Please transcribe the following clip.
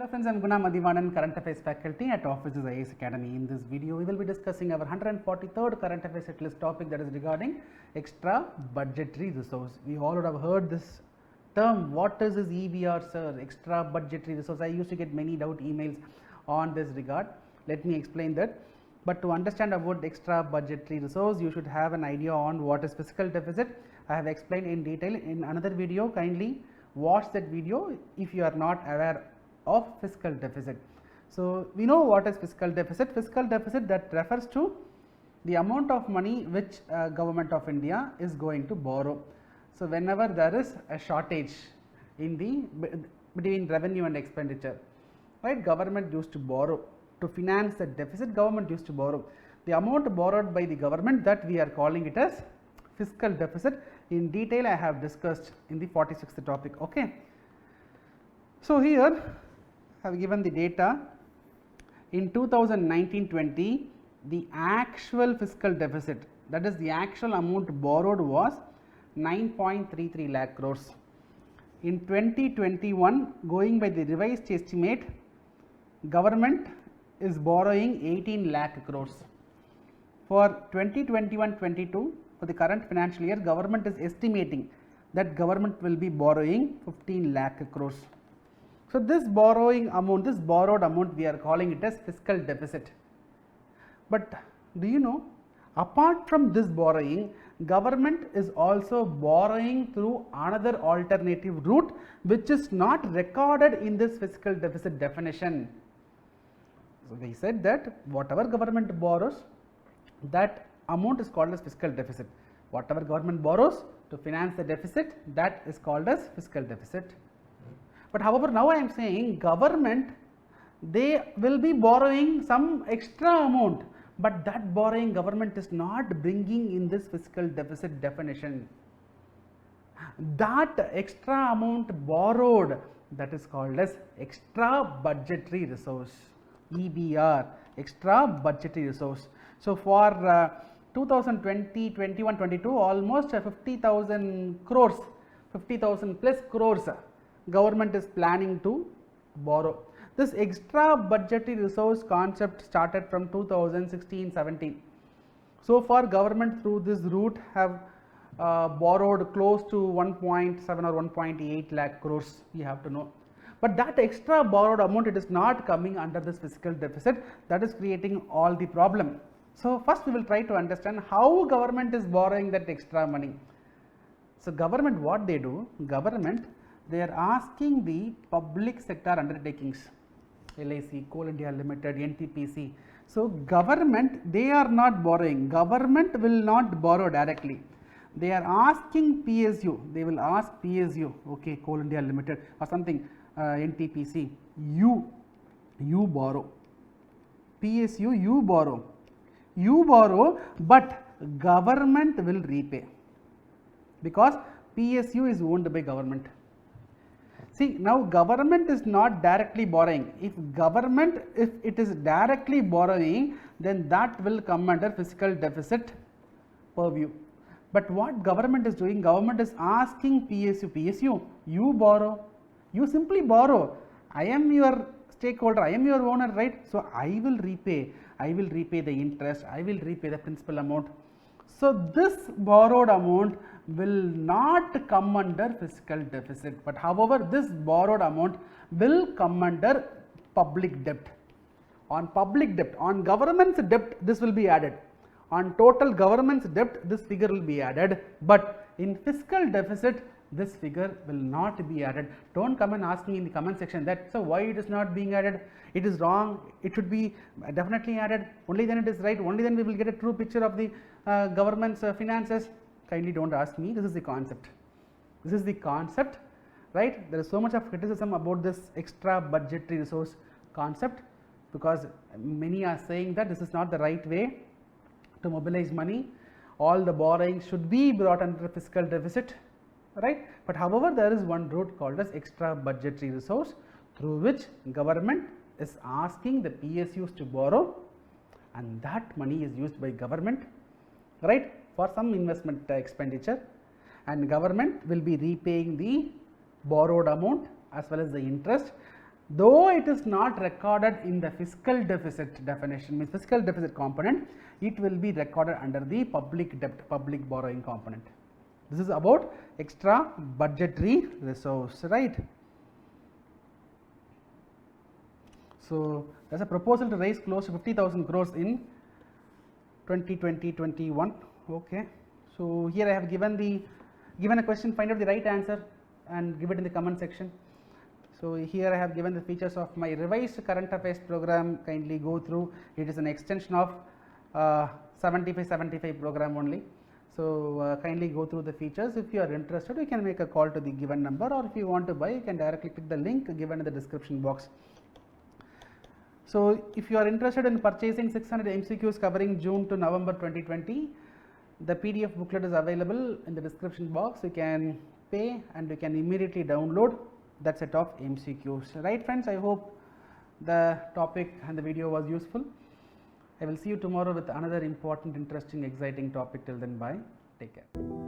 Hello friends, I am Guna Mathivanan, Current Affairs faculty at Offices IAS Academy. In this video, we will be discussing our 143rd Current Affairs set list topic, that is regarding extra budgetary resource. We all would have heard this term. What is this EBR, sir? Extra budgetary resource. I used to get many doubt emails on this regard. Let me explain that. But to understand about extra budgetary resource, you should have an idea on what is fiscal deficit. I have explained in detail in another video. Kindly watch that video if you are not aware of fiscal deficit. So, we know what is fiscal deficit. Fiscal deficit, that refers to the amount of money which government of India is going to borrow. So, whenever there is a shortage in the between revenue and expenditure, right, government used to borrow to finance the deficit. Government used to borrow the amount borrowed by the government, that we are calling it as fiscal deficit. In detail I have discussed in the 46th topic. Okay. So, here I have given the data. In 2019-20, the actual fiscal deficit, that is the actual amount borrowed, was 9.33 lakh crores. In 2021, going by the revised estimate, government is borrowing 18 lakh crores. For 2021-22, for the current financial year, government is estimating that government will be borrowing 15 lakh crores. So, this borrowing amount, this borrowed amount, we are calling it as fiscal deficit. But do you know, apart from this borrowing, government is also borrowing through another alternative route, which is not recorded in this fiscal deficit definition. So, we said that whatever government borrows, that amount is called as fiscal deficit. Whatever government borrows to finance the deficit, that is called as fiscal deficit. But however, now I am saying government, they will be borrowing some extra amount, but that borrowing government is not bringing in this fiscal deficit definition. That extra amount borrowed, that is called as extra budgetary resource, EBR, extra budgetary resource. So, for 2020, 21, 22, almost 50,000 crores, 50,000 plus crores government is planning to borrow. This extra budgetary resource concept started from 2016-17. So far, government through this route have borrowed close to 1.7 or 1.8 lakh crores, you have to know. But that extra borrowed amount, it is not coming under this fiscal deficit, that is creating all the problem. So, first we will try to understand how government is borrowing that extra money. So, government, what they do, government, they are asking the public sector undertakings, LIC, Coal India Limited, NTPC. So, government, they are not borrowing, government will not borrow directly. They are asking PSU, they will ask PSU, okay, Coal India Limited or something, NTPC, you borrow, PSU, you borrow, but government will repay, because PSU is owned by government. See, now government is not directly borrowing. If it is directly borrowing, then that will come under fiscal deficit purview. But what government is doing, government is asking PSU, you borrow, you simply borrow. I am your stakeholder, I am your owner, right? So, I will repay the interest, I will repay the principal amount. So, this borrowed amount will not come under fiscal deficit, but however, this borrowed amount will come under public debt. On public debt, on government's debt, this will be added. On total government's debt, this figure will be added, but in fiscal deficit, this figure will not be added. Don't come and ask me in the comment section that, so why it is not being added? It is wrong, it should be definitely added, only then it is right, only then we will get a true picture of the government's finances. Kindly don't ask me, this is the concept. This is the concept, right? There is so much of criticism about this extra budgetary resource concept, because many are saying that this is not the right way to mobilize money. All the borrowing should be brought under fiscal deficit, right? But however, there is one route called as extra budgetary resource, through which government is asking the PSUs to borrow, and that money is used by government, right, for some investment expenditure, and government will be repaying the borrowed amount as well as the interest. though it is not recorded in the fiscal deficit definition, means fiscal deficit component, it will be recorded under the public debt, public borrowing component. This is about extra budgetary resource, right? So, there is a proposal to raise close to 50,000 crores in 2020-21. Okay. So, here I have given a question, find out the right answer and give it in the comment section. So, here I have given the features of my revised current affairs program. Kindly go through. It is an extension of 75 program only. So, kindly go through the features. If you are interested, you can make a call to the given number, or if you want to buy, you can directly click the link given in the description box. So, if you are interested in purchasing 600 MCQs covering June to November 2020, the PDF booklet is available in the description box. You can pay and you can immediately download that set of MCQs. Right friends, I hope the topic and the video was useful. I will see you tomorrow with another important, interesting, exciting topic. Till then, bye. Take care.